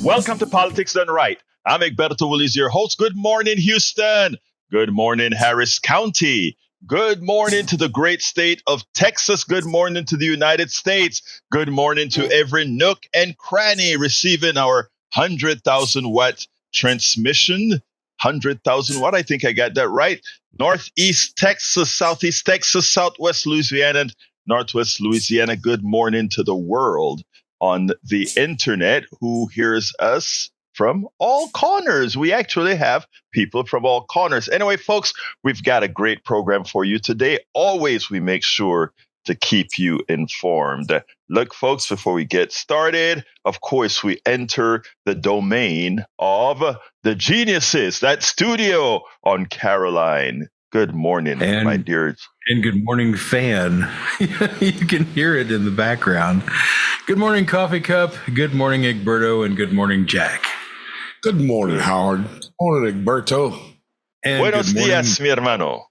Welcome to Politics Done Right. I'm Egberto, Willies, your host. Good morning, Houston. Good morning, Harris County. Good morning to the great state of Texas. Good morning to the United States. Good morning to every nook and cranny receiving our 100,000 watt transmission. 100,000 watt, I think I got that right. Northeast Texas, Southeast Texas, Southwest Louisiana, and Northwest Louisiana. Good morning to the world on the internet who hears us from all corners. We actually have people from all corners. Anyway, folks, we've got a great program for you today. Always we make sure to keep you informed. Look, folks, before we get started, of course, we enter the domain of the geniuses, that studio on Caroline. Good morning, my dear. And good morning, fan. You can hear it in the background. Good morning, Coffee Cup. Good morning, Egberto. And good morning, Jack. Good morning, Howard. Good morning, Egberto. And Buenos dias, mi hermano.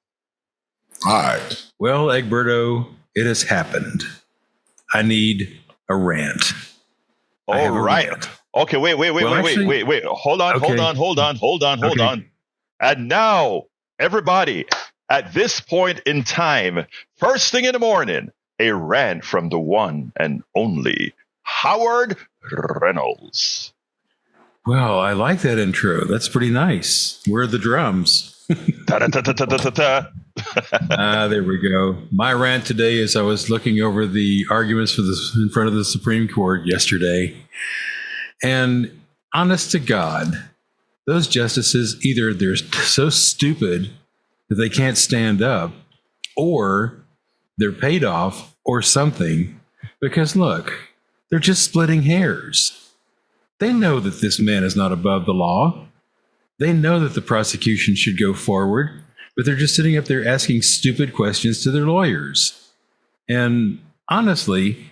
Hi. Well, Egberto, it has happened. I need a rant. All right. Okay, wait. Hold on. And now, everybody, at this point in time, first thing in the morning, a rant from the one and only Howard Reynolds. Well, I like that intro. That's pretty nice. Where are the drums? There we go. My rant today is I was looking over the arguments for this in front of the Supreme Court yesterday. And honest to God, those justices, either they're so stupid that they can't stand up, or they're paid off or something. Because look, they're just splitting hairs. They know that this man is not above the law. They know that the prosecution should go forward, but they're just sitting up there asking stupid questions to their lawyers. And honestly,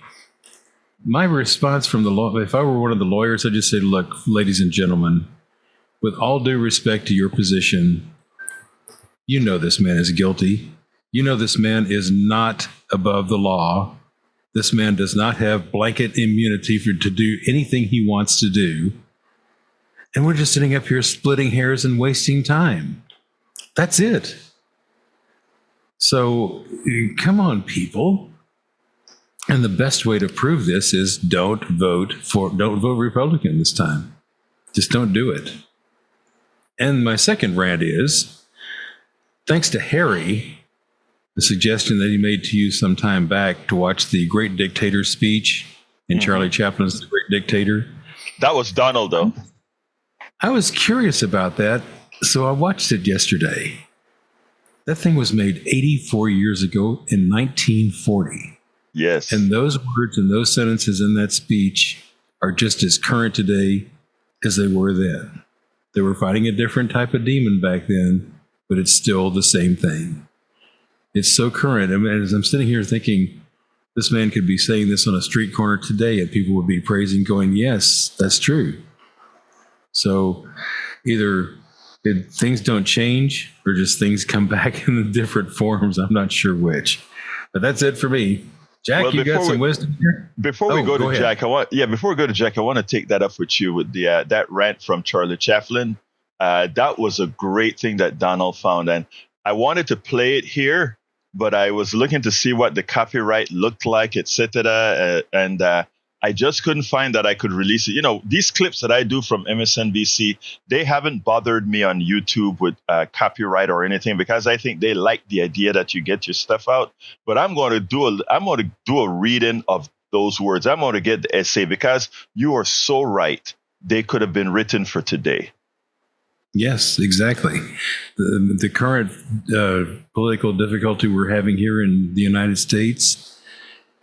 my response from the law, if I were one of the lawyers, I'd just say, look, ladies and gentlemen, with all due respect to your position, you know this man is guilty. You know this man is not above the law. This man does not have blanket immunity to do anything he wants to do. And we're just sitting up here splitting hairs and wasting time. That's it. So come on, people. And the best way to prove this is don't vote Republican this time. Just don't do it. And my second rant is, thanks to Harry, the suggestion that he made to you some time back to watch the Great Dictator speech in Charlie Chaplin's The Great Dictator. That was Donald, though. I was curious about that, so I watched it yesterday. That thing was made 84 years ago in 1940. Yes. And those words and those sentences in that speech are just as current today as they were then. They were fighting a different type of demon back then, but it's still the same thing. It's so current. I mean, as I'm sitting here thinking, this man could be saying this on a street corner today and people would be praising, going, yes, that's true. So either things don't change or just things come back in different forms. I'm not sure which. But that's it for me. Jack, well, you got some wisdom here? Before we go to Jack, I want to take that up with you with the that rant from Charlie Chaplin. That was a great thing that Donald found. And I wanted to play it here, but I was looking to see what the copyright looked like, etc. And I just couldn't find that I could release it. You know, these clips that I do from MSNBC, they haven't bothered me on YouTube with copyright or anything, because I think they like the idea that you get your stuff out. But I'm going to do a reading of those words. I'm going to get the essay, because you are so right. They could have been written for today. Yes, exactly. The current political difficulty we're having here in the United States,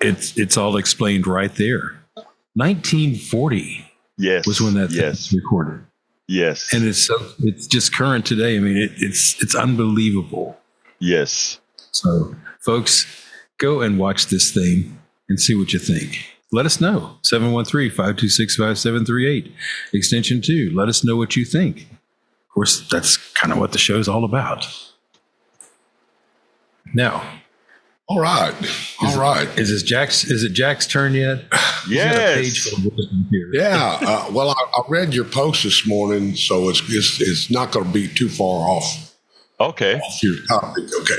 it's all explained right there. 1940 was when that thing was recorded. Yes. And it's just current today. I mean, it's unbelievable. Yes. So, folks, go and watch this thing and see what you think. Let us know. 713-526-5738, extension 2. Let us know what you think. Of course, that's kind of what the show's all about. Now, All right. All right. Is it Jack's turn yet? He's got a page Yes. full of wisdom here. Yeah. Well, I read your post this morning, so it's not going to be too far off Okay. your topic. Okay.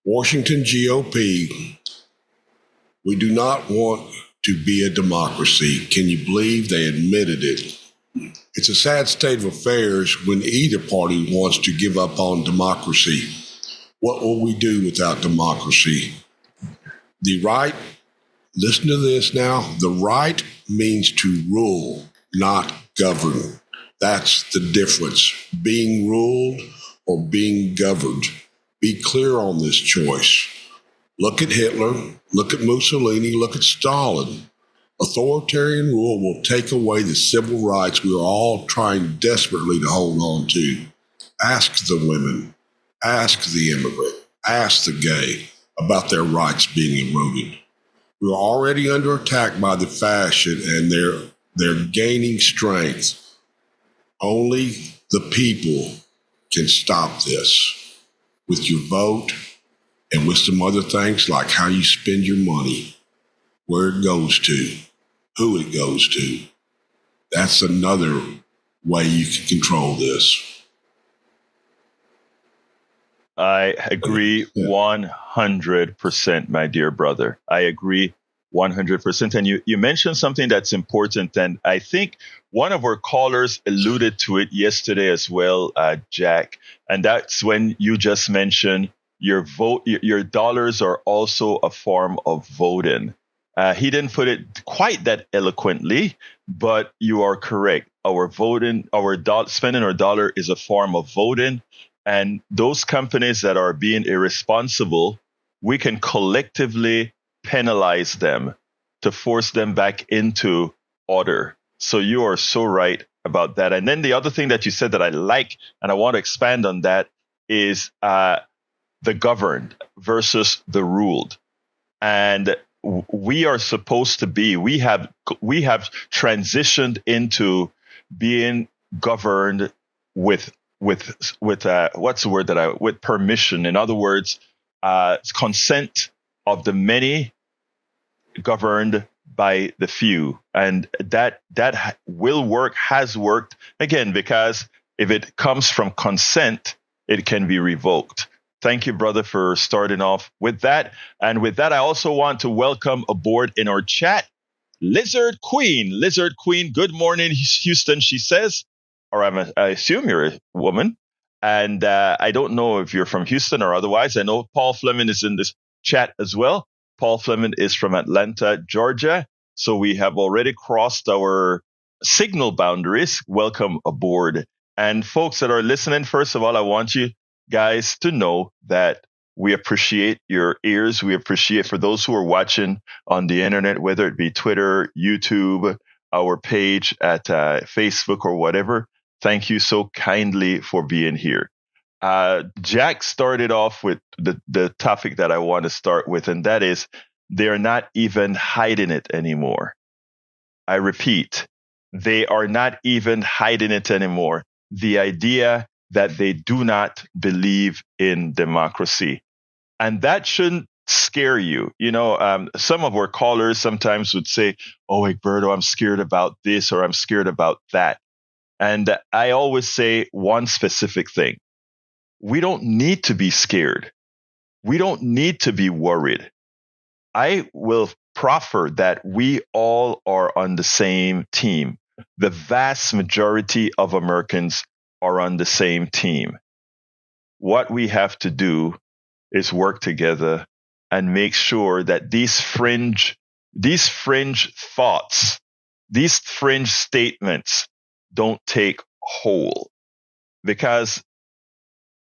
Washington GOP, we do not want to be a democracy. Can you believe they admitted it? It's a sad state of affairs when either party wants to give up on democracy. What will we do without democracy? The right, listen to this now, the right means to rule, not govern. That's the difference. Being ruled or being governed. Be clear on this choice. Look at Hitler, look at Mussolini, look at Stalin. Authoritarian rule will take away the civil rights we are all trying desperately to hold on to. Ask the women, ask the immigrant, ask the gay about their rights being eroded. We're already under attack by the fascist, and they're gaining strength. Only the people can stop this with your vote and with some other things like how you spend your money, where it goes to, who it goes to. That's another way you can control this. I agree 100%, my dear brother. I agree 100%. And you mentioned something that's important. And I think one of our callers alluded to it yesterday as well, Jack. And that's when you just mentioned your dollars are also a form of voting. He didn't put it quite that eloquently, but you are correct. Spending our dollar is a form of voting. And those companies that are being irresponsible, we can collectively penalize them to force them back into order. So you are so right about that. And then the other thing that you said that I like, and I want to expand on that, is the governed versus the ruled. And we are supposed to be, we have transitioned into being governed with what's the word with permission. In other words, consent of the many governed by the few. And that will work, has worked, again, because if it comes from consent, it can be revoked. Thank you, brother, for starting off with that. And with that, I also want to welcome aboard in our chat, Lizard Queen. Lizard Queen, good morning, Houston, she says. Or I assume you're a woman. And I don't know if you're from Houston or otherwise. I know Paul Fleming is in this chat as well. Paul Fleming is from Atlanta, Georgia. So we have already crossed our signal boundaries. Welcome aboard. And folks that are listening, first of all, I want you guys to know that we appreciate your ears. We appreciate for those who are watching on the internet, whether it be Twitter, YouTube, our page at Facebook or whatever. Thank you so kindly for being here. Jack started off with the topic that I want to start with, and that is they're not even hiding it anymore. I repeat, they are not even hiding it anymore. The idea that they do not believe in democracy. And that shouldn't scare you. You know, some of our callers sometimes would say, oh, Egberto, I'm scared about this or I'm scared about that. And I always say one specific thing. We don't need to be scared. We don't need to be worried. I will proffer that we all are on the same team. The vast majority of Americans are on the same team. What we have to do is work together and make sure that these fringe thoughts, these fringe statements don't take hold. Because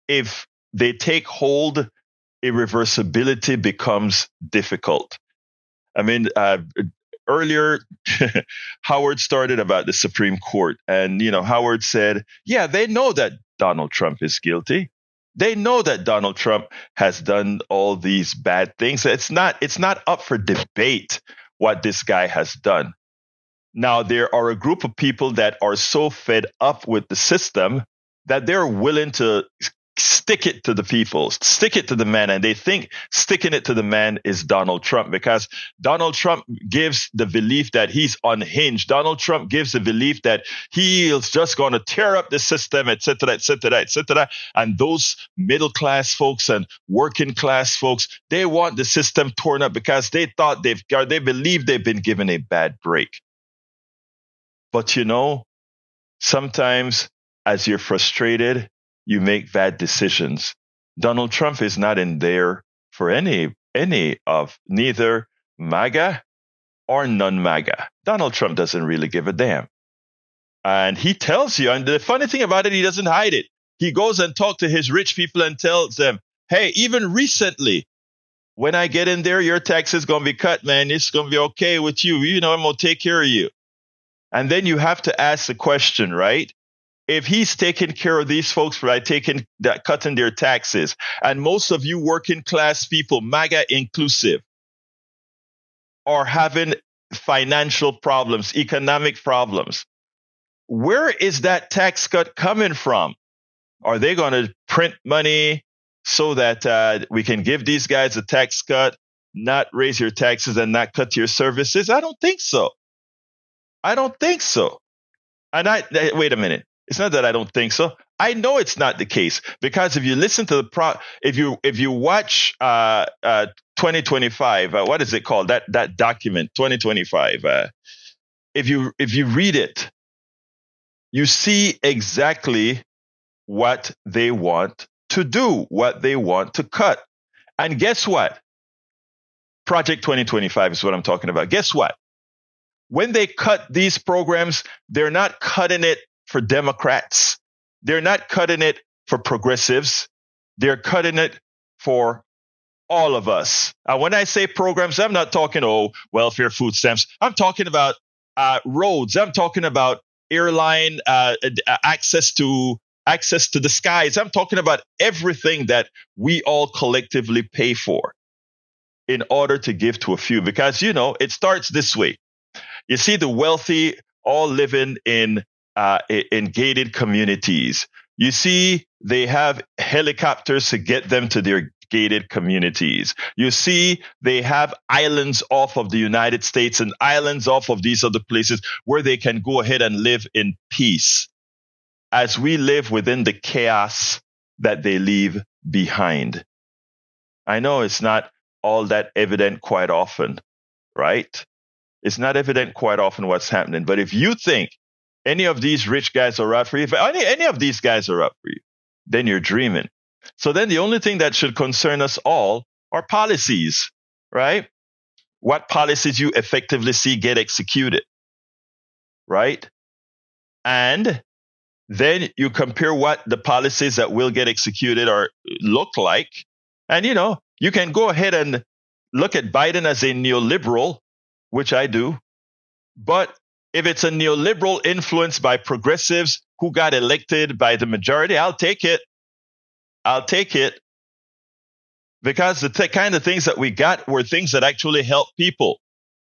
if they take hold, irreversibility becomes difficult. I mean, earlier, Howard started about the Supreme Court, and Howard said, "Yeah, they know that Donald Trump is guilty. They know that Donald Trump has done all these bad things. It's not up for debate what this guy has done." Now, there are a group of people that are so fed up with the system that they're willing to stick it to the people, stick it to the man. And they think sticking it to the man is Donald Trump, because Donald Trump gives the belief that he's unhinged. Donald Trump gives the belief that he is just going to tear up the system, et cetera, et cetera, et cetera. And those middle class folks and working class folks, they want the system torn up because they thought they believe they've been given a bad break. But sometimes as you're frustrated, you make bad decisions. Donald Trump is not in there for any of neither MAGA or non-MAGA. Donald Trump doesn't really give a damn. And he tells you, and the funny thing about it, he doesn't hide it. He goes and talks to his rich people and tells them, hey, even recently, when I get in there, your tax is going to be cut, man. It's going to be okay with you. I'm going to take care of you. And then you have to ask the question, right? If he's taking care of these folks by cutting their taxes, and most of you working class people, MAGA inclusive, are having financial problems, economic problems, where is that tax cut coming from? Are they going to print money so that we can give these guys a tax cut, not raise your taxes and not cut your services? I don't think so. And wait a minute. It's not that I don't think so. I know it's not the case, because if you listen to if you watch 2025, what is it called? That document 2025. If you read it, you see exactly what they want to do, what they want to cut. And guess what? Project 2025 is what I'm talking about. Guess what? When they cut these programs, they're not cutting it for Democrats. They're not cutting it for progressives. They're cutting it for all of us. When I say programs, I'm not talking, welfare, food stamps. I'm talking about roads. I'm talking about airline access to the skies. I'm talking about everything that we all collectively pay for in order to give to a few. Because, it starts this way. You see the wealthy all living in gated communities. You see, they have helicopters to get them to their gated communities. You see, they have islands off of the United States and islands off of these other places where they can go ahead and live in peace, as we live within the chaos that they leave behind. I know it's not all that evident quite often, right? It's not evident quite often what's happening. But if you think any of these rich guys are out for you, if any of these guys are out for you, then you're dreaming. So then the only thing that should concern us all are policies, right? What policies you effectively see get executed, right? And then you compare what the policies that will get executed look like. And, you can go ahead and look at Biden as a neoliberal, which I do. But if it's a neoliberal influenced by progressives who got elected by the majority, I'll take it. Because the kind of things that we got were things that actually help people,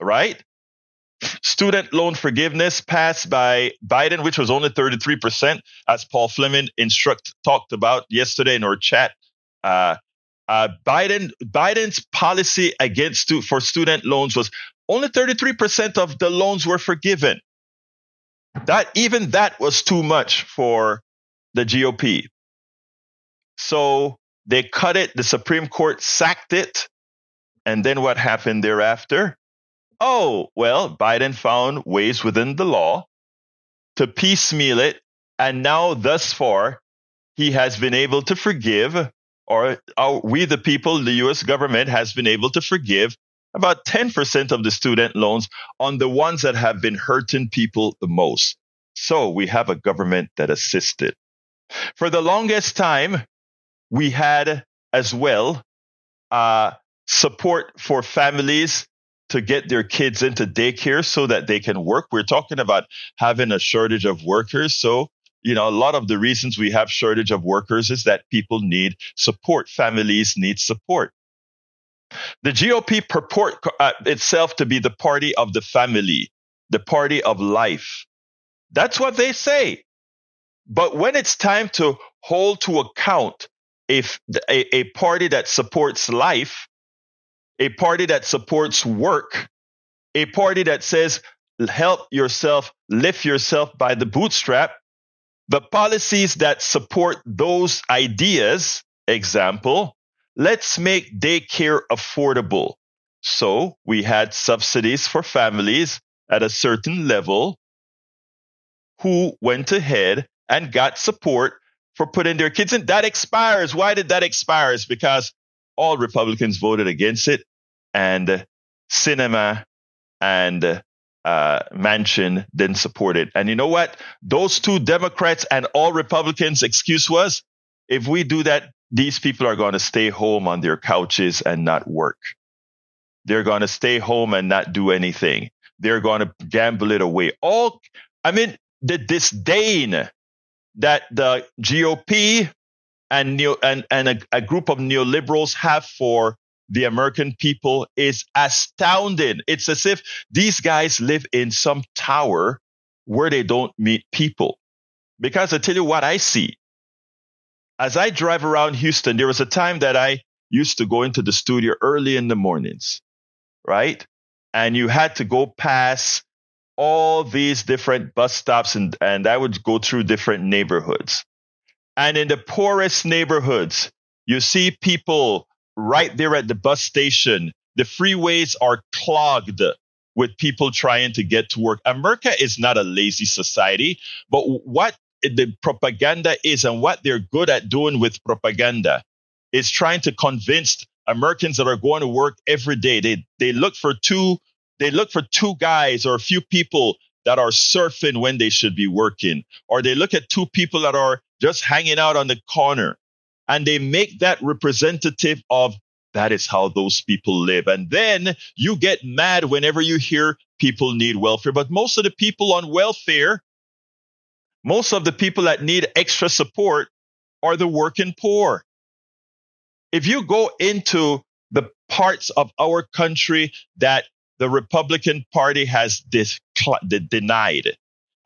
right? Student loan forgiveness passed by Biden, which was only 33%, as Paul Fleming talked about yesterday in our chat. Biden's policy for student loans was only 33% of the loans were forgiven. That was too much for the GOP. So they cut it. The Supreme Court sacked it. And then what happened thereafter? Biden found ways within the law to piecemeal it. And now, thus far, he has been able to forgive, we the people, the U.S. government has been able to forgive about 10% of the student loans on the ones that have been hurting people the most. So we have a government that assisted. For the longest time, we had as well support for families to get their kids into daycare so that they can work. We're talking about having a shortage of workers. So, a lot of the reasons we have shortage of workers is that people need support. Families need support. The GOP purport itself to be the party of the family, the party of life. That's what they say. But when it's time to hold to account a party that supports life, a party that supports work, a party that says help yourself, lift yourself by the bootstrap, the policies that support those ideas, example, let's make daycare affordable. So we had subsidies for families at a certain level who went ahead and got support for putting their kids in. That expires. Why did that expire? It's because all Republicans voted against it, and Sinema and Manchin didn't support it. And you know what? Those two Democrats and all Republicans' excuse was, if we do that, these people are going to stay home on their couches and not work. They're going to stay home and not do anything. They're going to gamble it away. The disdain that the GOP and a group of neoliberals have for the American people is astounding. It's as if these guys live in some tower where they don't meet people. Because I tell you what I see. As I drive around Houston, there was a time that I used to go into the studio early in the mornings, right? And you had to go past all these different bus stops, and I would go through different neighborhoods. And in the poorest neighborhoods, you see people right there at the bus station. The freeways are clogged with people trying to get to work. America is not a lazy society, but what the propaganda is and what they're good at doing with propaganda is trying to convince Americans that are going to work every day. They look for two guys or a few people that are surfing when they should be working, or they look at two people that are just hanging out on the corner, and they make that representative of that is how those people live. And then you get mad whenever you hear people need welfare. But most of the people on welfare, most of the people that need extra support are the working poor. If you go into the parts of our country that the Republican Party has denied,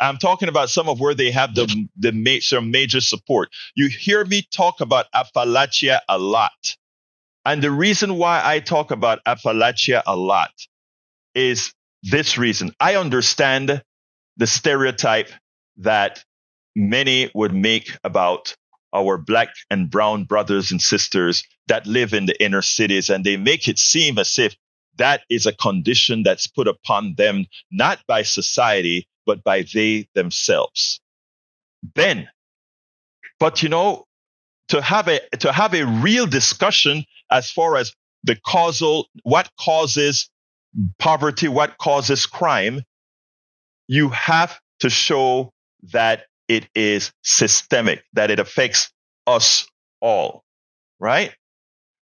I'm talking about some of where they have some major support. You hear me talk about Appalachia a lot. And the reason why I talk about Appalachia a lot is this reason. I understand the stereotype that many would make about our black and brown brothers and sisters that live in the inner cities, and they make it seem as if that is a condition that's put upon them, not by society, but by they themselves. But to have a real discussion as far as the causal, what causes poverty, what causes crime, you have to show that it is systemic, that it affects us all, right?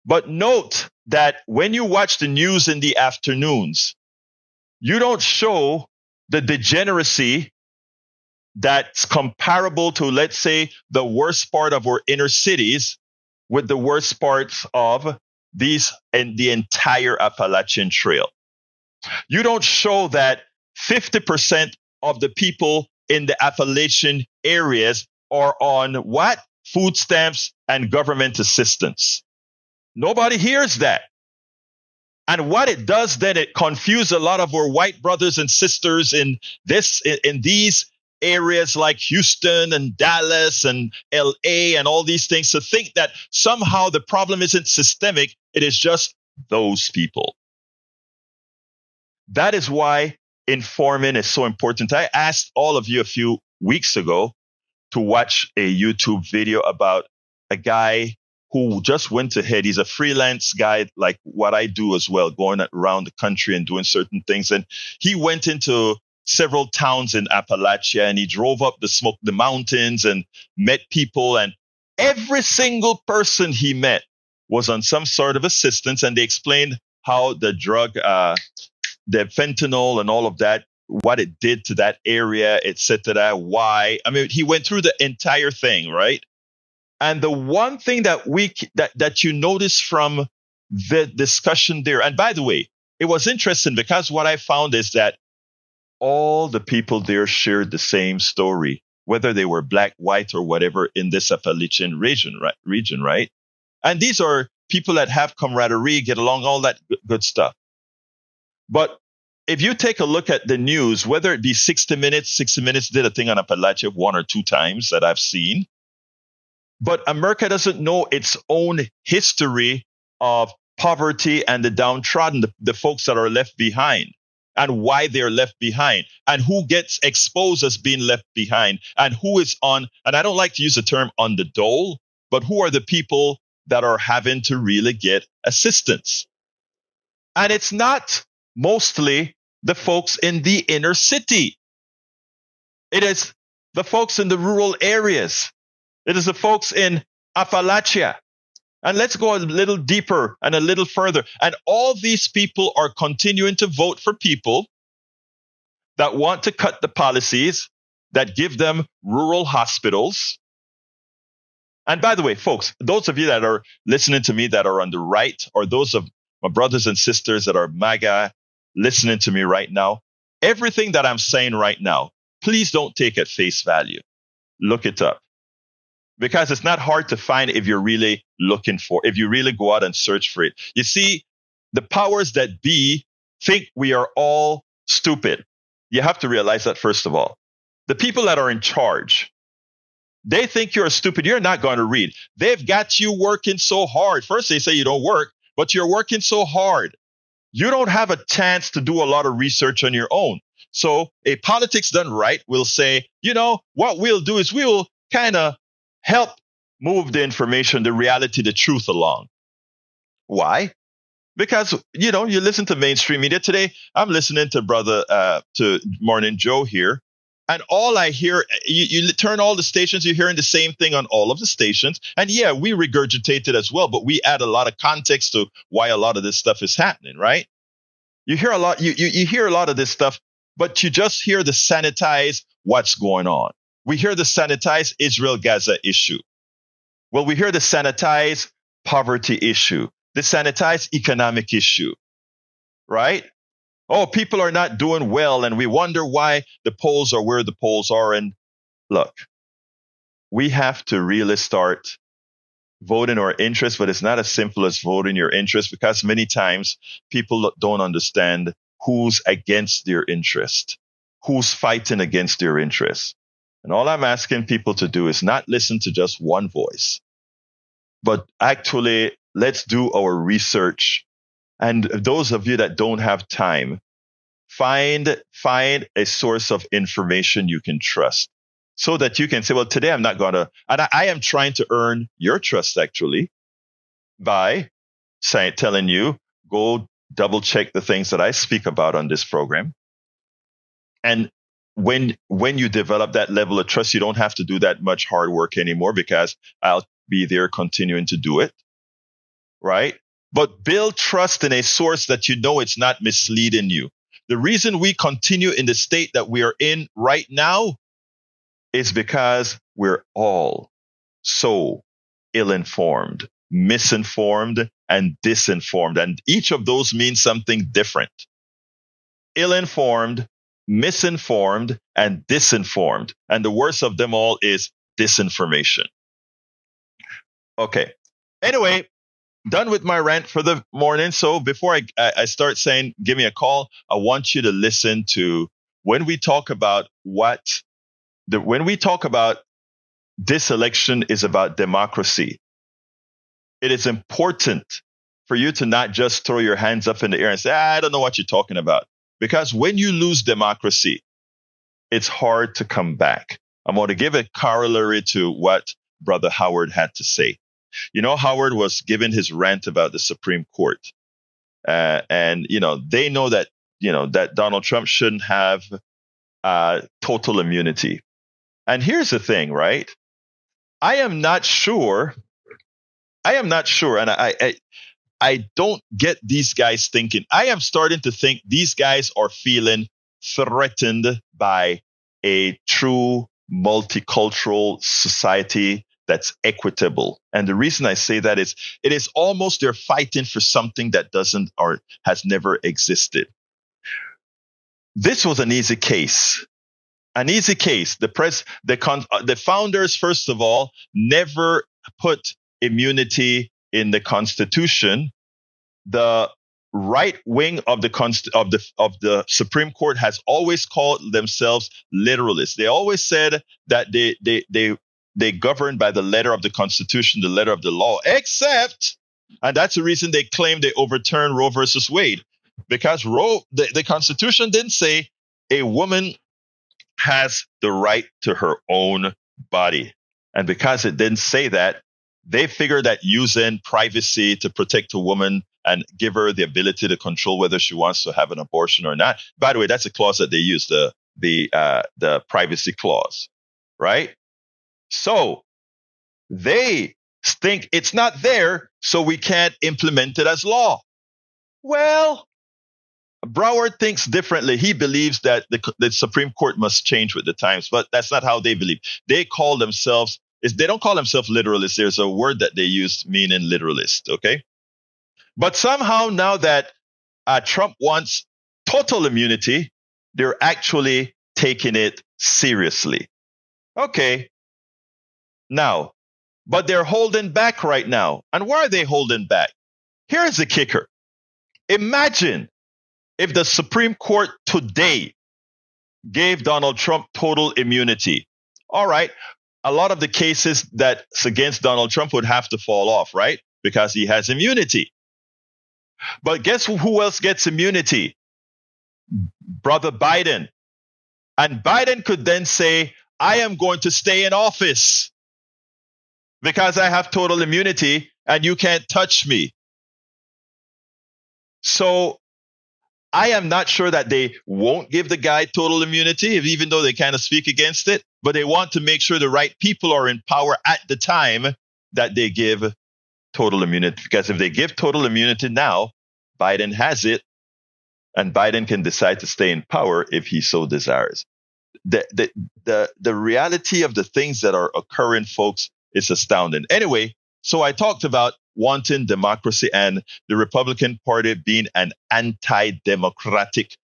But note that when you watch the news in the afternoons, you don't show the degeneracy that's comparable to, let's say, the worst part of our inner cities with the worst parts of these and the entire Appalachian Trail. You don't show that 50% of the people in the Appalachian areas are on what? Food stamps and government assistance. Nobody hears that. And what it does then, it confuses a lot of our white brothers and sisters in these areas like Houston and Dallas and LA and all these things to think that somehow the problem isn't systemic. It is just those people. That is why informing is so important. I asked all of you a few weeks ago to watch a YouTube video about a guy who just went ahead. He's a freelance guy like what I do as well, going around the country and doing certain things. And he went into several towns in Appalachia and he drove up the mountains and met people. And every single person he met was on some sort of assistance. And they explained how the drug, the fentanyl and all of that, what it did to that area, etc. Why? I mean, he went through the entire thing, right? And the one thing that you notice from the discussion there, and by the way, it was interesting because what I found is that all the people there shared the same story, whether they were black, white, or whatever in this Appalachian region, right? And these are people that have camaraderie, get along, all that good stuff. But if you take a look at the news, whether it be 60 Minutes did a thing on Appalachia 1 or 2 times that I've seen. But America doesn't know its own history of poverty and the downtrodden, the folks that are left behind, and why they're left behind, and who gets exposed as being left behind, and who is on, and I don't like to use the term on the dole, but who are the people that are having to really get assistance. And it's not mostly the folks in the inner city. It is the folks in the rural areas. It is the folks in Appalachia. And let's go a little deeper and a little further. And all these people are continuing to vote for people that want to cut the policies that give them rural hospitals. And by the way, folks, those of you that are listening to me that are on the right, or those of my brothers and sisters that are MAGA listening to me right now, everything that I'm saying right now, please don't take at face value. Look it up. Because it's not hard to find if you're really looking for, if you really go out and search for it. You see, the powers that be think we are all stupid. You have to realize that, first of all. The people that are in charge, they think you're stupid. You're not going to read. They've got you working so hard. First, they say you don't work, but you're working so hard. You don't have a chance to do a lot of research on your own. So a politics done right will say, you know, what we'll do is we'll kind of help move the information, the reality, the truth along. Why? Because, you know, you listen to mainstream media today. I'm listening to to Morning Joe here. And all I hear, you turn all the stations, you're hearing the same thing on all of the stations. And yeah, we regurgitate it as well, but we add a lot of context to why a lot of this stuff is happening, right? You hear a lot, you hear a lot of this stuff, but you just hear the sanitize what's going on. We hear the sanitize Israel-Gaza issue. Well, we hear the sanitize poverty issue, the sanitize economic issue, right? Oh, people are not doing well, and we wonder why the polls are where the polls are. And look, we have to really start voting our interest, but it's not as simple as voting your interest, because many times people don't understand who's against their interest, who's fighting against their interest. And all I'm asking people to do is not listen to just one voice, but actually let's do our research. And those of you that don't have time, find a source of information you can trust, so that you can say, well, today I'm not going to, and I am trying to earn your trust actually by telling you, go double check the things that I speak about on this program. And when you develop that level of trust, you don't have to do that much hard work anymore, because I'll be there continuing to do it. Right? But build trust in a source that you know it's not misleading you. The reason we continue in the state that we are in right now is because we're all so ill-informed, misinformed, and disinformed. And each of those means something different. Ill-informed, misinformed, and disinformed. And the worst of them all is disinformation. Okay. Anyway, done with my rant for the morning. So before I start saying, give me a call, I want you to listen to when we talk about this election is about democracy. It is important for you to not just throw your hands up in the air and say, I don't know what you're talking about. Because when you lose democracy, it's hard to come back. I'm going to give a corollary to what Brother Howard had to say. You know, Howard was giving his rant about the Supreme Court. And, you know, they know that, you know, that Donald Trump shouldn't have total immunity. And here's the thing, right? I am not sure. And I don't get these guys thinking. I am starting to think these guys are feeling threatened by a true multicultural society that's equitable. And the reason I say that is it is almost they're fighting for something that doesn't or has never existed. This was an easy case. An easy case. The founders, first of all, never put immunity in the Constitution, the right wing of the Supreme Court has always called themselves literalists. They always said that they govern by the letter of the Constitution, the letter of the law, except, and that's the reason they claim they overturned Roe versus Wade, because the Constitution didn't say a woman has the right to her own body. And because it didn't say that, they figured that using privacy to protect a woman and give her the ability to control whether she wants to have an abortion or not. By the way, that's a clause that they use, the privacy clause, right? So they think it's not there, so we can't implement it as law. Well, Broward thinks differently. He believes that the Supreme Court must change with the times, but that's not how they believe. They call themselves, they don't call themselves literalists. There's a word that they use meaning literalist, okay? But somehow now that Trump wants total immunity, they're actually taking it seriously. Okay. Now, but they're holding back right now. And why are they holding back? Here's the kicker. Imagine if the Supreme Court today gave Donald Trump total immunity. All right. A lot of the cases that's against Donald Trump would have to fall off, right? Because he has immunity. But guess who else gets immunity? Brother Biden. And Biden could then say, I am going to stay in office because I have total immunity and you can't touch me. So I am not sure that they won't give the guy total immunity, even though they kind of speak against it, but they want to make sure the right people are in power at the time that they give total immunity. Because if they give total immunity now, Biden has it, and Biden can decide to stay in power if he so desires. The reality of the things that are occurring, folks, is astounding. Anyway, so I talked about wanting democracy and the Republican Party being an anti-democratic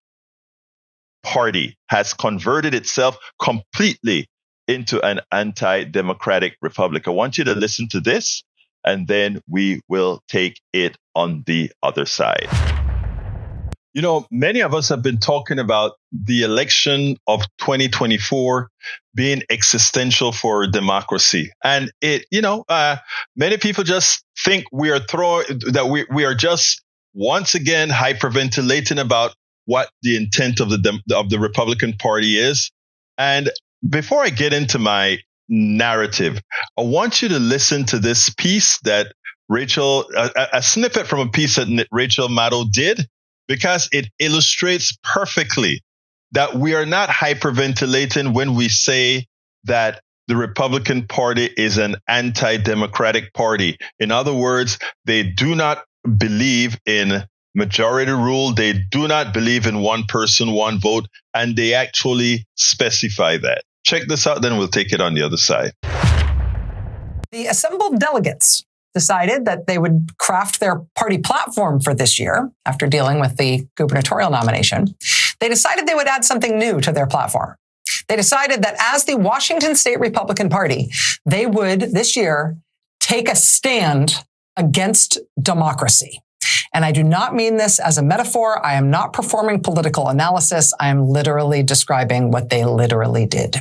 party has converted itself completely into an anti-democratic republic. I want you to listen to this, and then we will take it on the other side. You know, many of us have been talking about the election of 2024 being existential for democracy. And many people just think we are just once again hyperventilating about what the intent of the Republican Party is. And before I get into my narrative, I want you to listen to this piece that a snippet from a piece that Rachel Maddow did, because it illustrates perfectly that we are not hyperventilating when we say that the Republican Party is an anti-democratic party. In other words, they do not believe in majority rule. They do not believe in one person, one vote, and they actually specify that. Check this out, then we'll take it on the other side. The assembled delegates decided that they would craft their party platform for this year after dealing with the gubernatorial nomination. They decided they would add something new to their platform. They decided that as the Washington State Republican Party, they would this year take a stand against democracy. And I do not mean this as a metaphor. I am not performing political analysis. I am literally describing what they literally did.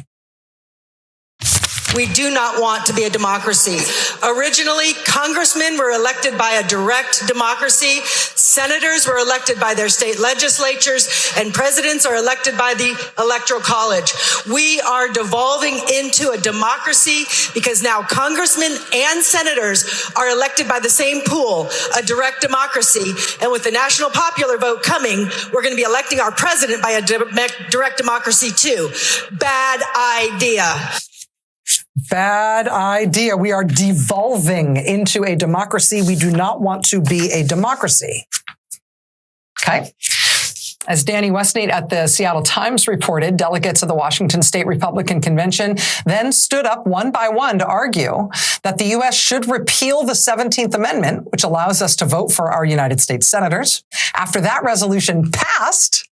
We do not want to be a democracy. Originally, congressmen were elected by a direct democracy. Senators were elected by their state legislatures, and presidents are elected by the Electoral College. We are devolving into a democracy because now congressmen and senators are elected by the same pool, a direct democracy. And with the national popular vote coming, we're going to be electing our president by a direct democracy too. Bad idea. Bad idea. We are devolving into a democracy. We do not want to be a democracy. Okay. As Danny Westneat at the Seattle Times reported, delegates of the Washington State Republican Convention then stood up one by one to argue that the U.S. should repeal the 17th Amendment, which allows us to vote for our United States senators. After that resolution passed,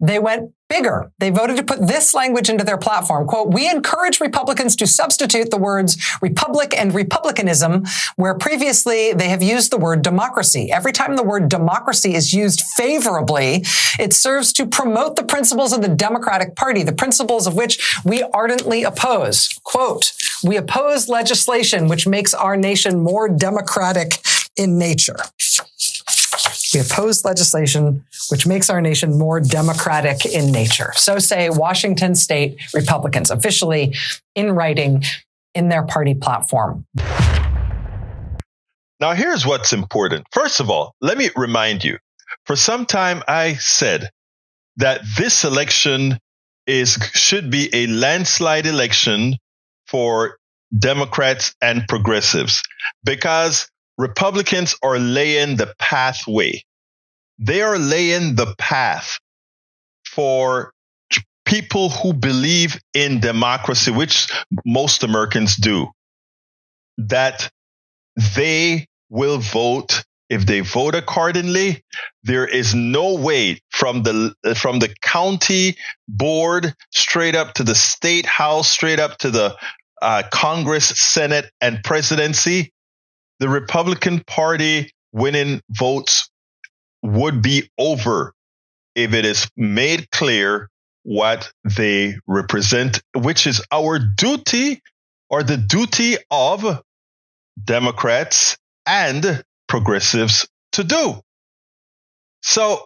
They went bigger. They voted to put this language into their platform. Quote, we encourage Republicans to substitute the words republic and republicanism, where previously they have used the word democracy. Every time the word democracy is used favorably, it serves to promote the principles of the Democratic Party, the principles of which we ardently oppose. Quote, we oppose legislation which makes our nation more democratic in nature. We oppose legislation which makes our nation more democratic in nature. So say Washington State Republicans, officially in writing in their party platform. Now, here's what's important. First of all, let me remind you, for some time I said that this election should be a landslide election for Democrats and progressives, because Republicans are laying the pathway. They are laying the path for people who believe in democracy, which most Americans do, that they will vote. If they vote accordingly, there is no way from the county board straight up to the state house, straight up to the Congress, Senate, and presidency, the Republican Party winning votes would be over if it is made clear what they represent, which is our duty, or the duty of Democrats and progressives to do. So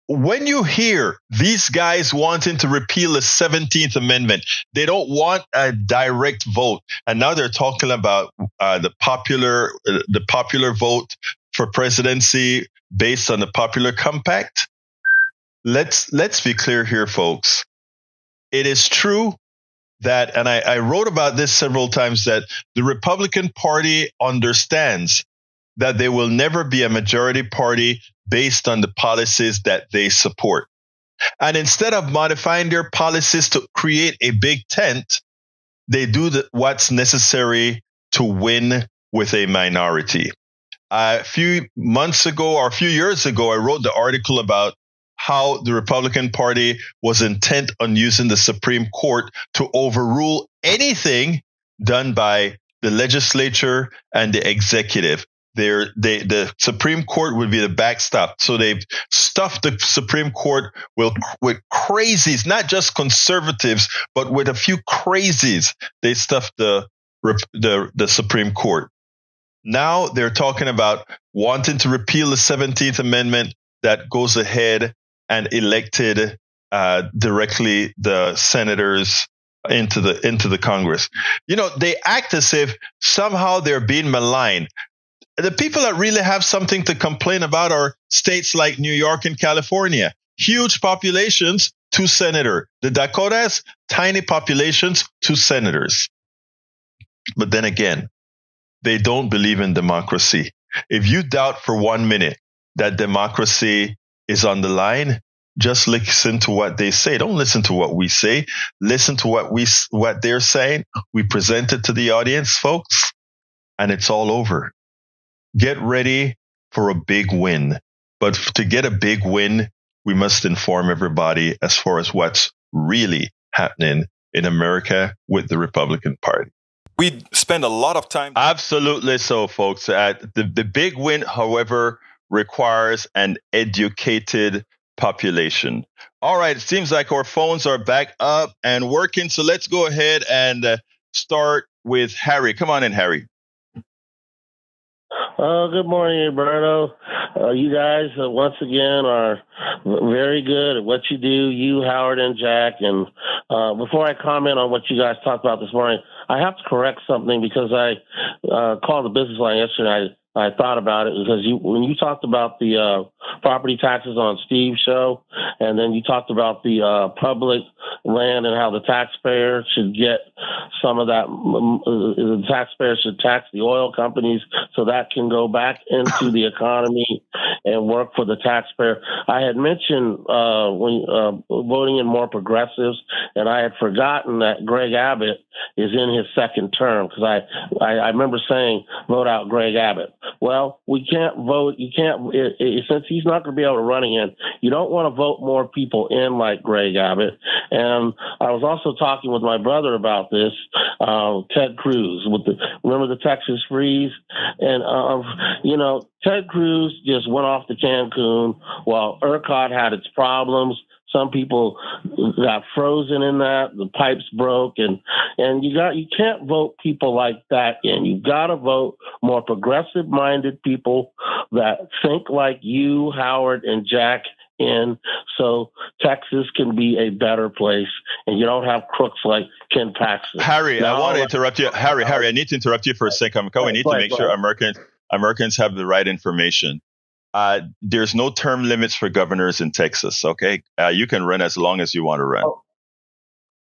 when you hear these guys wanting to repeal the 17th Amendment, they don't want a direct vote. And now they're talking about the popular vote for presidency based on the popular compact. Let's be clear here, folks. It is true that, and I wrote about this several times, that the Republican Party understands that they will never be a majority party based on the policies that they support. And instead of modifying their policies to create a big tent, they do what's necessary to win with a minority. A few months ago or a few years ago, I wrote the article about how the Republican Party was intent on using the Supreme Court to overrule anything done by the legislature and the executive. The Supreme Court would be the backstop. So they've stuffed the Supreme Court with crazies, not just conservatives, but with a few crazies. They stuffed the Supreme Court. Now they're talking about wanting to repeal the 17th Amendment that goes ahead and elected directly the senators into the Congress. You know, they act as if somehow they're being maligned. The people that really have something to complain about are states like New York and California. Huge populations, 2 senators. The Dakotas, tiny populations, 2 senators. But then again, they don't believe in democracy. If you doubt for 1 minute that democracy is on the line, just listen to what they say. Don't listen to what we say. Listen to what they're saying. We present it to the audience, folks, and it's all over. Get ready for a big win. But to get a big win, we must inform everybody as far as what's really happening in America with the Republican Party. We spend a lot of time. Absolutely so, folks. The big win, however, requires an educated population. All right. It seems like our phones are back up and working. So let's go ahead and start with Harry. Come on in, Harry. Good morning, Egberto. You guys, once again, are very good at what you do, you, Howard, and Jack. And before I comment on what you guys talked about this morning, I have to correct something because I called the business line yesterday. I thought about it because when you talked about the property taxes on Steve's show, and then you talked about the public land and how the taxpayer should get some of that. The taxpayer should tax the oil companies so that can go back into the economy and work for the taxpayer. I had mentioned when voting in more progressives, and I had forgotten that Greg Abbott is in his second term because I remember saying vote out Greg Abbott. Well, we can't vote. You can't since he's he's not going to be able to run again. You don't want to vote more people in like Greg Abbott. And I was also talking with my brother about this, Ted Cruz, remember the Texas freeze? And, Ted Cruz just went off to Cancun while ERCOT had its problems. Some people got frozen in that. The pipes broke, and you can't vote people like that in. You got to vote more progressive-minded people that think like you, Howard, and Jack in, so Texas can be a better place, and you don't have crooks like Ken Paxton. Harry, I want to interrupt you. Harry, I need to interrupt you for a second. We need to make sure Americans have the right information. There's no term limits for governors in Texas. Okay, you can run as long as you want to run.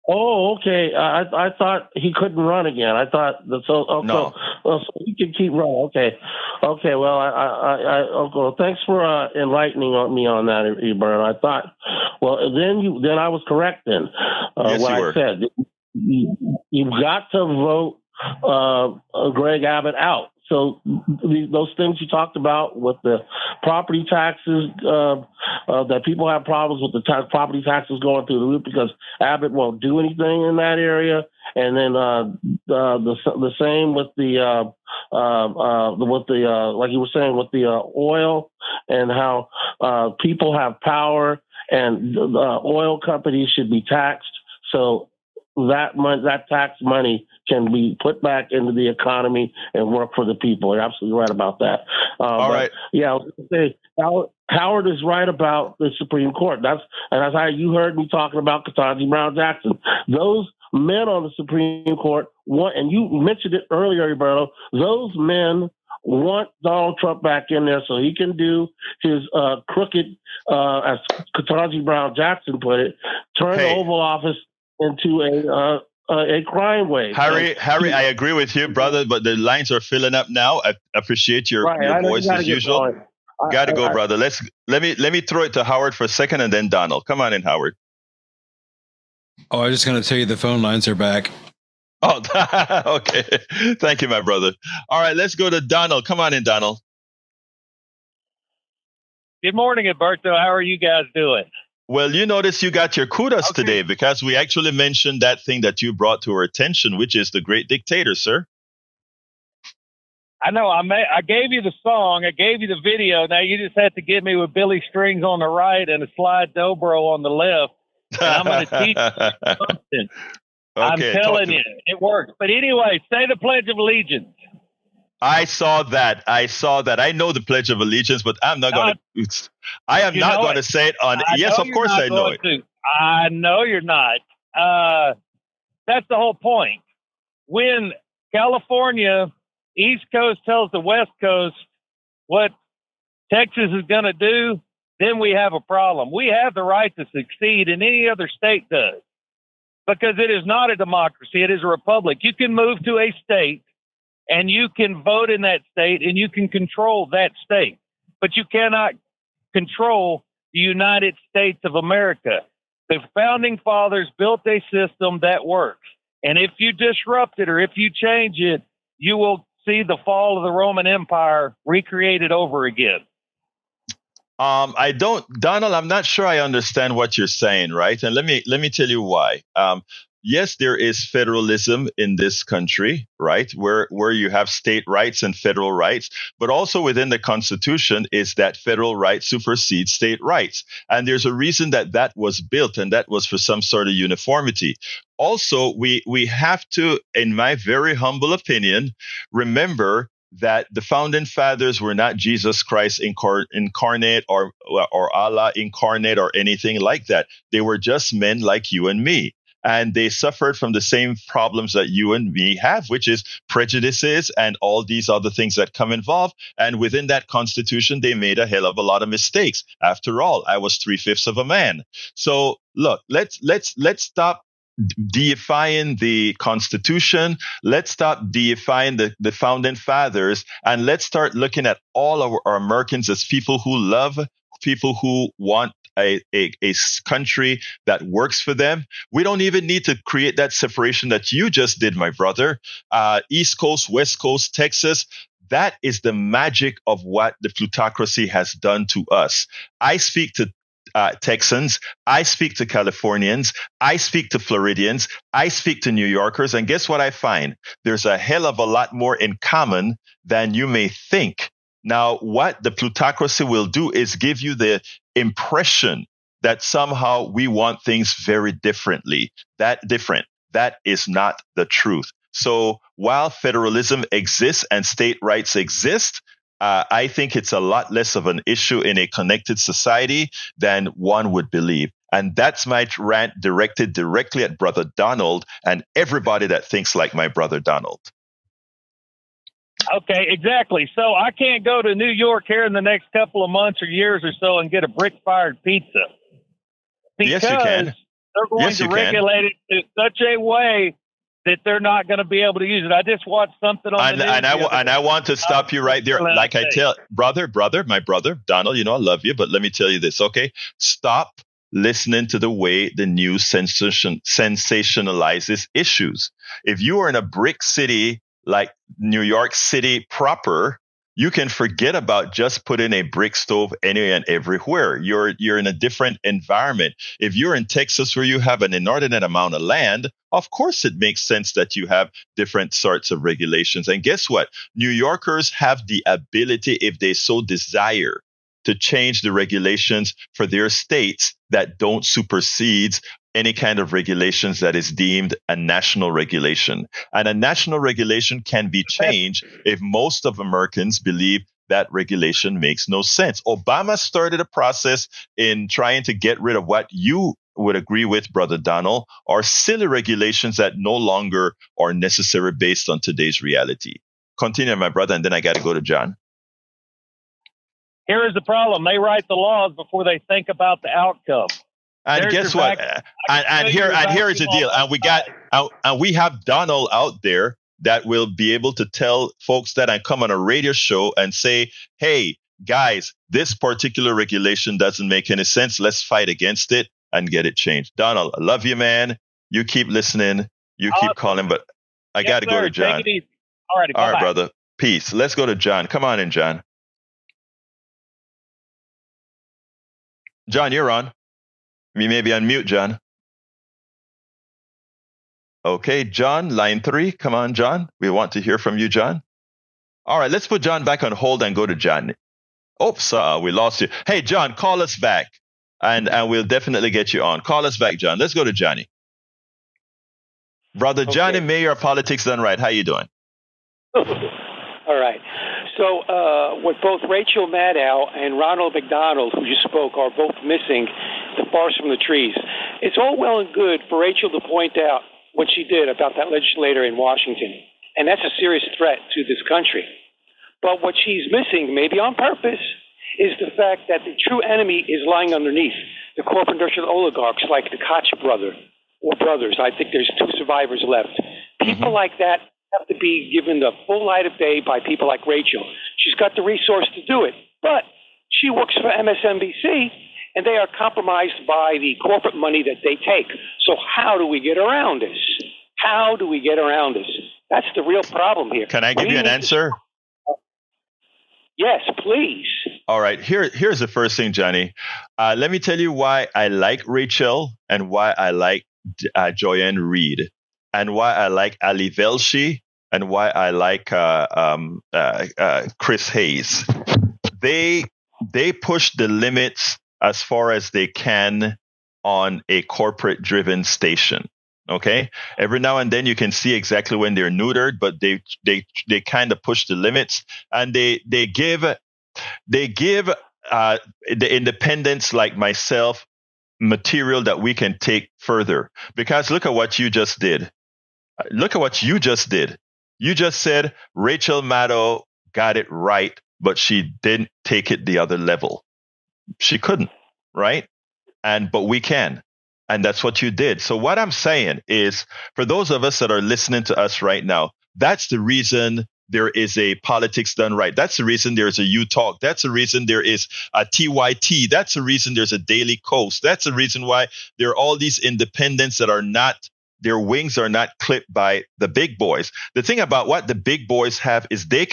Oh, okay. I thought he couldn't run again. I thought that. No. So he can keep running. Okay. Well, thanks for enlightening me on that, Egberto. I thought. Well, then I was correct. Then yes, what you I were. said. You've got to vote Greg Abbott out. So those things you talked about with the property taxes, that people have problems with the property taxes going through the roof because Abbott won't do anything in that area, and then the same with the like you were saying with the oil and how people have power and the oil companies should be taxed. So that tax money can be put back into the economy and work for the people. You're absolutely right about that. All right. Yeah, I was going to say, Howard is right about the Supreme Court. That's how you heard me talking about Ketanji Brown Jackson. Those men on the Supreme Court want, and you mentioned it earlier, Roberto, those men want Donald Trump back in there so he can do his crooked, as Ketanji Brown Jackson put it, turn the Oval Office into a crime wave. Harry, I agree with you, brother, but the lines are filling up now. I appreciate your voice as usual. Got to go, brother. Let me throw it to Howard for a second and then Donald. Come on in, Howard. Oh, I was just going to tell you the phone lines are back. Oh, okay. Thank you, my brother. All right, let's go to Donald. Come on in, Donald. Good morning, Egberto. How are you guys doing? Well, you notice you got your kudos today because we actually mentioned that thing that you brought to our attention, which is the great dictator, sir. I know. I gave you the song. I gave you the video. Now you just have to get me with Billy Strings on the right and a slide dobro on the left. And I'm going to teach you something. I'm telling you, it works. But anyway, say the Pledge of Allegiance. I saw that. I know the Pledge of Allegiance, but I'm not going to. I am not going to say it on. Yes, of course I know it. I know you're not. That's the whole point. When California, East Coast tells the West Coast what Texas is going to do, then we have a problem. We have the right to succeed, and any other state does. Because it is not a democracy. It is a republic. You can move to a state and you can vote in that state and you can control that state, but you cannot control the United States of America. The founding fathers built a system that works. And if you disrupt it or if you change it, you will see the fall of the Roman Empire recreated over again. Donald, I'm not sure I understand what you're saying, right? And let me tell you why. Yes, there is federalism in this country, right? Where you have state rights and federal rights, but also within the Constitution is that federal rights supersede state rights. And there's a reason that was built, and that was for some sort of uniformity. Also, we have to, in my very humble opinion, remember that the founding fathers were not Jesus Christ incarnate or Allah incarnate or anything like that. They were just men like you and me. And they suffered from the same problems that you and me have, which is prejudices and all these other things that come involved. And within that Constitution, they made a hell of a lot of mistakes. After all, I was 3/5 of a man. So look, let's stop deifying the Constitution. Let's stop deifying the founding fathers, and let's start looking at all of our Americans as people who love, people who want a country that works for them. We don't even need to create that separation that you just did, my brother. East Coast, West Coast, Texas. That is the magic of what the plutocracy has done to us. I speak to Texans, I speak to Californians, I speak to Floridians, I speak to New Yorkers, and guess what I find? There's a hell of a lot more in common than you may think. Now, what the plutocracy will do is give you the impression that somehow we want things very differently. That is not the truth. So while federalism exists and state rights exist, I think it's a lot less of an issue in a connected society than one would believe. And that's my rant directed directly at Brother Donald and everybody that thinks like my brother Donald. Okay, exactly. So I can't go to New York here in the next couple of months or years or so and get a brick-fired pizza. Because yes, you can. They're going to regulate it in such a way that they're not going to be able to use it. I just watched something on the news. And I want to stop you right there. Like I tell my brother, Donald, I love you, but let me tell you this, okay? Stop listening to the way the news sensationalizes issues. If you are in a brick city like New York City proper, you can forget about just putting a brick stove anywhere and everywhere. You're in a different environment. If you're in Texas where you have an inordinate amount of land, of course it makes sense that you have different sorts of regulations. And guess what? New Yorkers have the ability, if they so desire, to change the regulations for their states that don't supersede any kind of regulations that is deemed a national regulation. And a national regulation can be changed if most of Americans believe that regulation makes no sense. Obama started a process in trying to get rid of what you would agree with, Brother Donald, are silly regulations that no longer are necessary based on today's reality. Continue, my brother, and then I got to go to John. Here is the problem. They write the laws before they think about the outcome. And guess what? And here is the deal. And we have Donald out there that will be able to tell folks that I come on a radio show and say, hey, guys, this particular regulation doesn't make any sense. Let's fight against it and get it changed. Donald, I love you, man. You keep listening. You keep calling, but I got to go to John. Take it easy. All right, brother. Peace. Let's go to John. Come on in, John. John, you're on. You may be on mute, John. Okay, John, line 3. Come on, John. We want to hear from you, John. All right, let's put John back on hold and go to John. Oops, we lost you. Hey, John, call us back, and we'll definitely get you on. Call us back, John. Let's go to Johnny. Brother Johnny, Mayor of Politics Done Right. How you doing? All right. So with both Rachel Maddow and Ronald McDonald, who just spoke, are both missing the forest from the trees. It's all well and good for Rachel to point out what she did about that legislator in Washington, and that's a serious threat to this country. But what she's missing, maybe on purpose, is the fact that the true enemy is lying underneath, the corporate industrial oligarchs like the Koch brothers. I think there's 2 survivors left. People like that have to be given the full light of day by people like Rachel. She's got the resource to do it, but she works for MSNBC, and they are compromised by the corporate money that they take. So how do we get around this? How do we get around this? That's the real problem here. Can I give you an answer? Yes, please. All right. Here's the first thing, Johnny. Let me tell you why I like Rachel and why I like Joyanne Reed and why I like Ali Velshi and why I like Chris Hayes. They push the limits as far as they can on a corporate-driven station. Okay, every now and then you can see exactly when they're neutered, but they kind of push the limits, and they give the independents like myself material that we can take further. Because look at what you just did. You just said Rachel Maddow got it right, but she didn't take it the other level. She couldn't, right? But we can. And that's what you did. So what I'm saying is, for those of us that are listening to us right now, that's the reason there is a Politics Done Right. That's the reason there's a U Talk. That's the reason there is a TYT. That's the reason there's a Daily Coast. That's the reason why there are all these independents that are not their wings are not clipped by the big boys. The thing about what the big boys have is they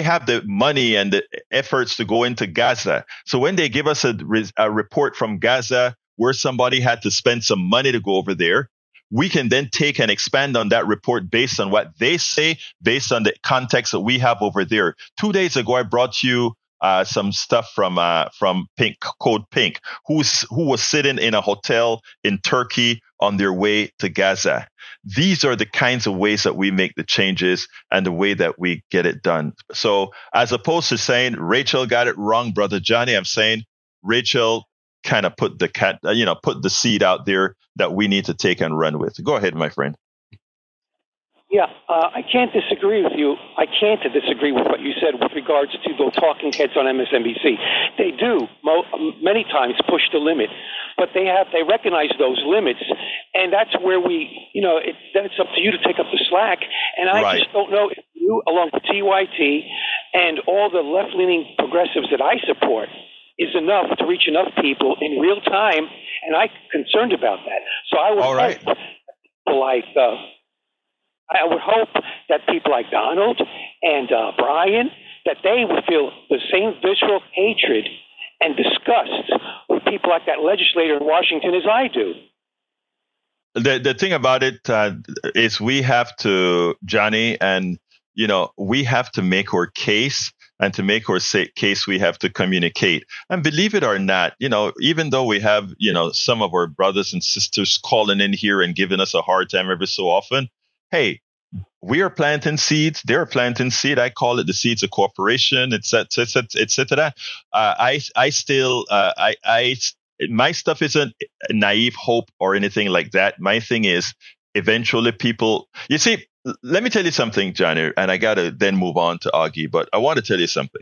have the money and the efforts to go into Gaza. So when they give us a report from Gaza where somebody had to spend some money to go over there, we can then take and expand on that report based on what they say, based on the context that we have over there. 2 days ago, I brought you some stuff from Pink, Code Pink, who was sitting in a hotel in Turkey on their way to Gaza. These are the kinds of ways that we make the changes and the way that we get it done. So as opposed to saying Rachel got it wrong, Brother Johnny, I'm saying Rachel kind of put the seed out there that we need to take and run with. Go ahead, my friend. Yeah, I can't disagree with you. I can't disagree with what you said with regards to the talking heads on MSNBC. They do many times push the limit, but they recognize those limits, and that's where then it's up to you to take up the slack. And I just don't know if you, along with TYT and all the left-leaning progressives that I support, is enough to reach enough people in real time, and I'm concerned about that. So I would hope that people like Donald and Brian, that they would feel the same visceral hatred and disgust with people like that legislator in Washington as I do. The thing about it is we have to, Johnny, and we have to make our case. And to make our case, we have to communicate. And believe it or not, even though we have, some of our brothers and sisters calling in here and giving us a hard time every so often, hey, we are planting seeds. They're planting seed. I call it the seeds of cooperation, etc. My stuff isn't naive hope or anything like that. My thing is eventually people, you see, let me tell you something, Johnny, and I got to then move on to Augie, but I want to tell you something.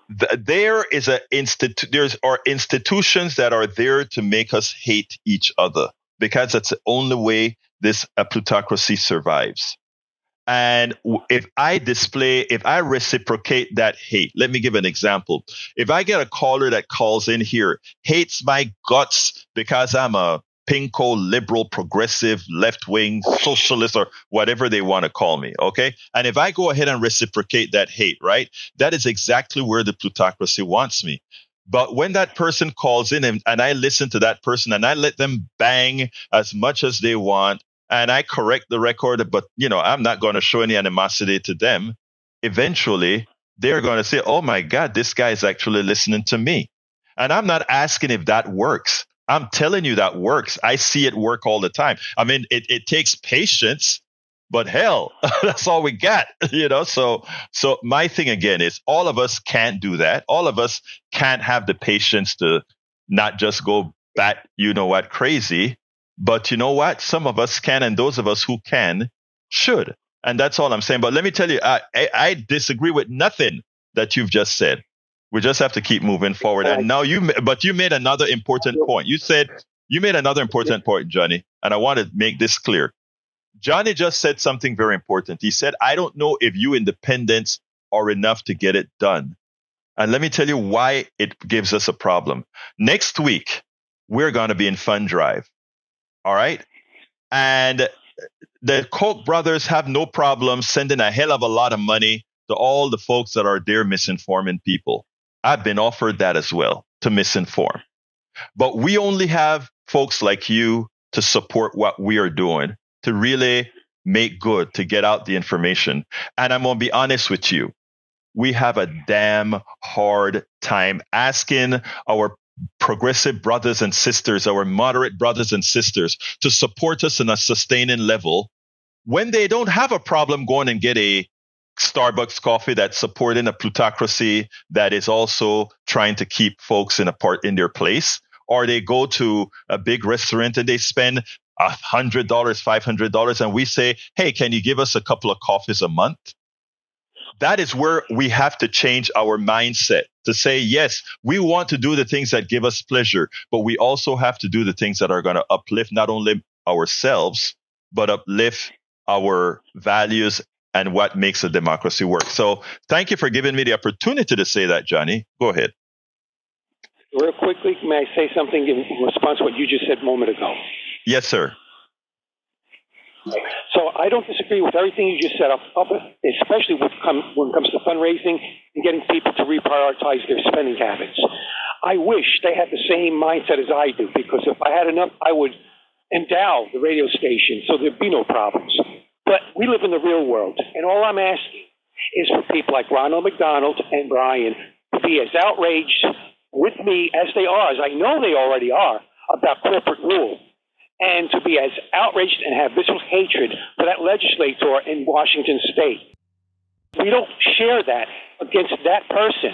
There are institutions that are there to make us hate each other, because that's the only way this plutocracy survives. And if I reciprocate that hate, let me give an example. If I get a caller that calls in here, hates my guts because I'm a pinko, liberal, progressive, left-wing, socialist, or whatever they want to call me, okay? And if I go ahead and reciprocate that hate, right, that is exactly where the plutocracy wants me. But when that person calls in and I listen to that person and I let them bang as much as they want, and I correct the record, but, I'm not going to show any animosity to them, eventually they're going to say, oh my God, this guy is actually listening to me. And I'm not asking if that works. I'm telling you that works. I see it work all the time. I mean, it takes patience, but hell, that's all we got, So my thing again is all of us can't do that. All of us can't have the patience to not just go bat, crazy. But you know what? Some of us can, and those of us who can should. And that's all I'm saying. But let me tell you, I disagree with nothing that you've just said. We just have to keep moving forward. And now you made another important point. You made another important point, Johnny, and I want to make this clear. Johnny just said something very important. He said, I don't know if you independents are enough to get it done. And let me tell you why it gives us a problem. Next week, we're going to be in Fund Drive. All right? And the Koch brothers have no problem sending a hell of a lot of money to all the folks that are there misinforming people. I've been offered that as well, to misinform. But we only have folks like you to support what we are doing, to really make good, to get out the information. And I'm going to be honest with you. We have a damn hard time asking our progressive brothers and sisters, our moderate brothers and sisters, to support us in a sustaining level when they don't have a problem going and get a Starbucks coffee that's supporting a plutocracy that is also trying to keep folks in their place, or they go to a big restaurant and they spend $100, $500, and we say, hey, can you give us a couple of coffees a month? That is where we have to change our mindset to say, yes, we want to do the things that give us pleasure, but we also have to do the things that are going to uplift not only ourselves, but uplift our values and what makes a democracy work. So thank you for giving me the opportunity to say that, Johnny. Go ahead. Real quickly, may I say something in response to what you just said a moment ago? Yes, sir. So I don't disagree with everything you just said, especially when it comes to fundraising and getting people to reprioritize their spending habits. I wish they had the same mindset as I do, because if I had enough, I would endow the radio station so there'd be no problems. But we live in the real world, and all I'm asking is for people like Ronald McDonald and Brian to be as outraged with me as they are, as I know they already are, about corporate rule, and to be as outraged and have visceral hatred for that legislator in Washington State. We don't share that against that person.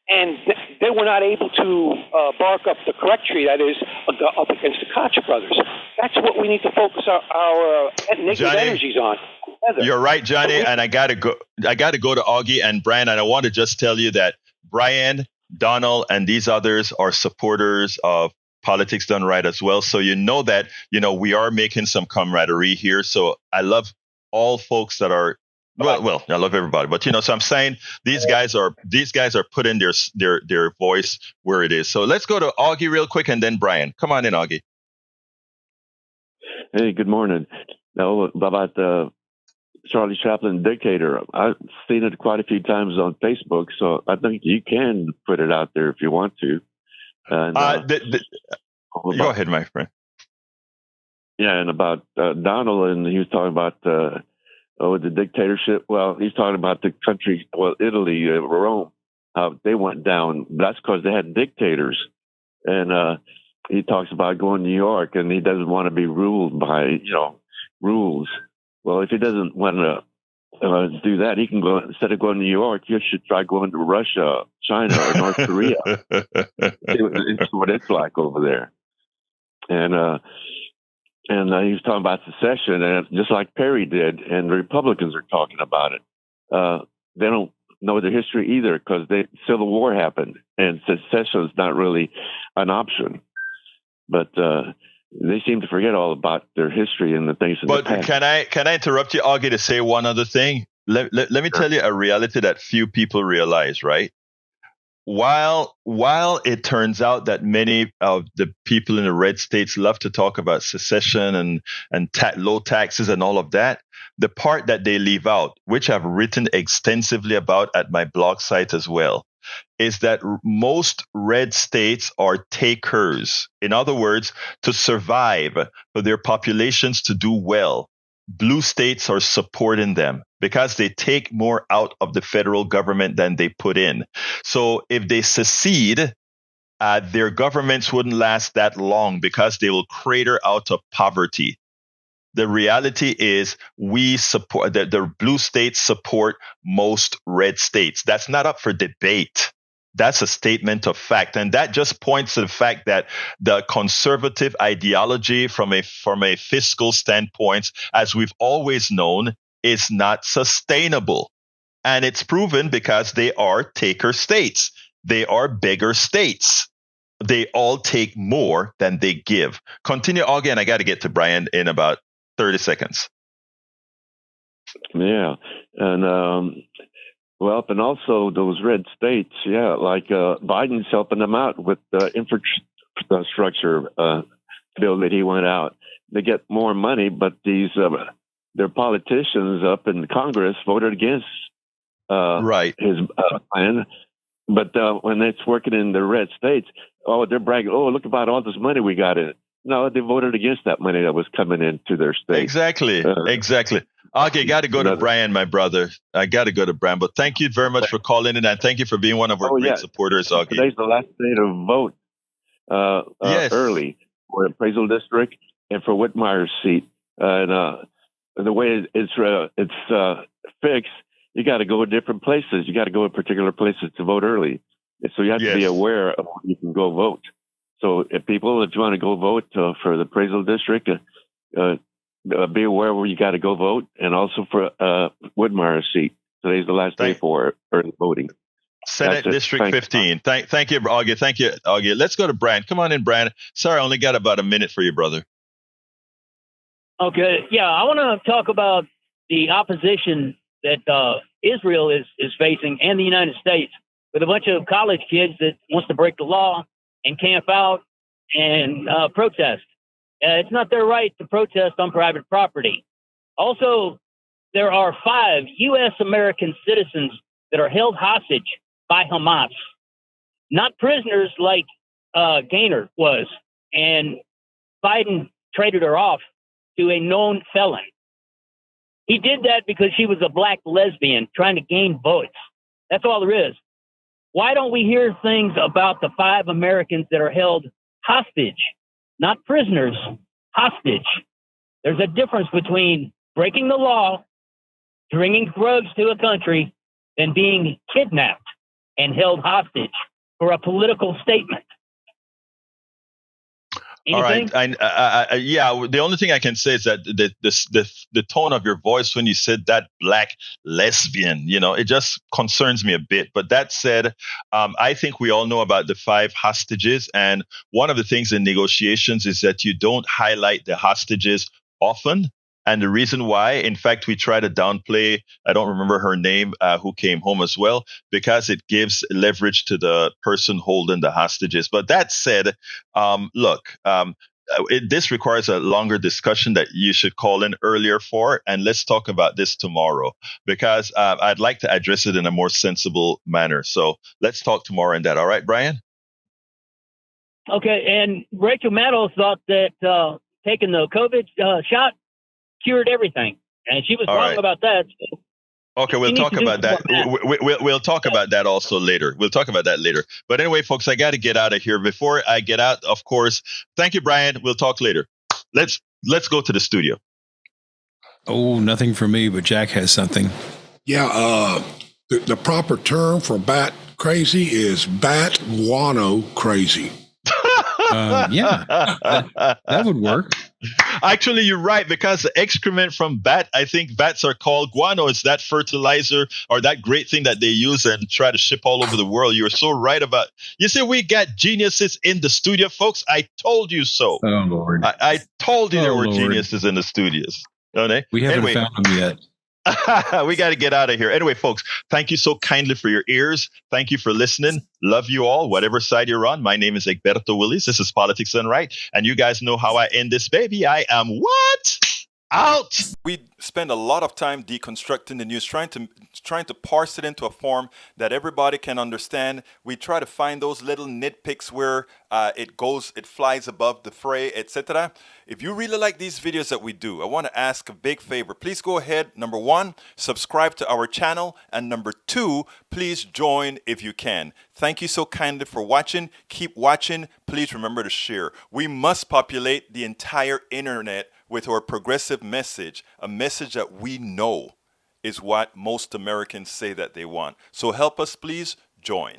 And they were not able to bark up the correct tree, that is, up against the Koch brothers. That's what we need to focus our negative energies on. Together. You're right, Johnny, and I gotta go to Augie and Brian, and I want to just tell you that Brian, Donald, and these others are supporters of Politics Done Right as well. So you know that, we are making some camaraderie here. So I love all folks that are well, I love everybody, but so I'm saying these guys are putting their voice where it is. So let's go to Augie real quick and then Brian. Come on in, Augie. Hey, good morning. Now about the Charlie Chaplin dictator, I've seen it quite a few times on Facebook, so I think you can put it out there if you want to. And, go ahead, my friend. Yeah, and about Donald, and he was talking about the dictatorship. Well, he's talking about the country, Italy, Rome, how they went down. That's because they had dictators. And he talks about going to New York, and he doesn't want to be ruled by, rules. Well, if he doesn't want to do that, he can go, instead of going to New York, you should try going to Russia, China, or North Korea. It's what it's like over there. And he was talking about secession, and just like Perry did, and the Republicans are talking about it. They don't know the history either, because the Civil War happened, and secession is not really an option. But they seem to forget all about their history and the things in the past. Can I interrupt you, Augie, to say one other thing? Let me tell you a reality that few people realize, right? While it turns out that many of the people in the red states love to talk about secession and low taxes and all of that, the part that they leave out, which I've written extensively about at my blog site as well, is that most red states are takers. In other words, to survive, for their populations to do well, blue states are supporting them because they take more out of the federal government than they put in. So if they secede, their governments wouldn't last that long because they will crater out of poverty. The reality is we support the blue states support most red states. That's not up for debate. That's a statement of fact. And that just points to the fact that the conservative ideology from a fiscal standpoint, as we've always known, is not sustainable. And it's proven because they are taker states. They are bigger states. They all take more than they give. Continue, Augie, and I got to get to Brian in about 30 seconds. Yeah. And, and also those red states, like Biden's helping them out with the infrastructure bill that he went out. They get more money, but these their politicians up in Congress voted against his plan. But when it's working in the red states, they're bragging, look about all this money we got in it. No, they voted against that money that was coming into their state. Exactly. Okay, got to go to Brian, my brother. I got to go to Brian. But thank you very much for calling in, and thank you for being one of our great supporters, Augie. Today's the last day to vote early for appraisal district and for Whitmire's seat. And the way it's fixed, you got to go to different places. You got to go to particular places to vote early. So you have to be aware of when you can go vote. So if people, if you want to go vote for the appraisal district, be aware where you got to go vote, and also for Whitmire's seat. Today's the last day for early voting. Senate District 15. Thank you, Augie. Thank you, Augie. Let's go to Brian. Come on in, Brian. Sorry, I only got about a minute for you, brother. Okay. Yeah, I want to talk about the opposition that Israel is facing, and the United States, with a bunch of college kids that wants to break the law and camp out and protest. It's not their right to protest on private property. Also, there are 5 U.S. American citizens that are held hostage by Hamas, not prisoners like Gaynor was. And Biden traded her off to a known felon. He did that because she was a black lesbian trying to gain votes. That's all there is. Why don't we hear things about the 5 Americans that are held hostage? Not prisoners, hostage. There's a difference between breaking the law, bringing drugs to a country, and being kidnapped and held hostage for a political statement. Anything? All right. Yeah. The only thing I can say is that the tone of your voice when you said that black lesbian, it just concerns me a bit. But that said, I think we all know about the 5 hostages. And one of the things in negotiations is that you don't highlight the hostages often. And the reason why, in fact, we try to downplay, I don't remember her name, who came home as well, because it gives leverage to the person holding the hostages. But that said, this requires a longer discussion that you should call in earlier for. And let's talk about this tomorrow, because I'd like to address it in a more sensible manner. So let's talk tomorrow on that. All right, Brian? Okay. And Rachel Maddow thought that taking the COVID shot cured everything, and she was wrong about that. So okay, we'll talk about that. We'll talk about that also later. We'll talk about that later. But anyway, folks, I got to get out of here. Before I get out, of course, thank you, Brian. We'll talk later. Let's go to the studio. Oh, nothing for me, but Jack has something. Yeah, the proper term for bat crazy is bat guano crazy. That would work. Actually, you're right, because the excrement from bat, I think bats are called guano. It's that fertilizer or that great thing that they use and try to ship all over the world. You're so right about. You see, we got geniuses in the studio, folks. I told you so. Oh, Lord. I told you there were geniuses in the studios. We haven't found them yet. We got to get out of here. Anyway, folks, thank you so kindly for your ears. Thank you for listening. Love you all, whatever side you're on. My name is Egberto Willies. This is Politics Done Right. And you guys know how I end this baby. I am what? Out. We spend a lot of time deconstructing the news, trying to parse it into a form that everybody can understand. We try to find those little nitpicks where it flies above the fray, etc. If you really like these videos that we do, I want to ask a big favor. Please go ahead. Number 1, subscribe to our channel. And number 2, please join if you can. Thank you so kindly for watching. Keep watching. Please remember to share. We must populate the entire internet with our progressive message, a message that we know is what most Americans say that they want. So help us, please join.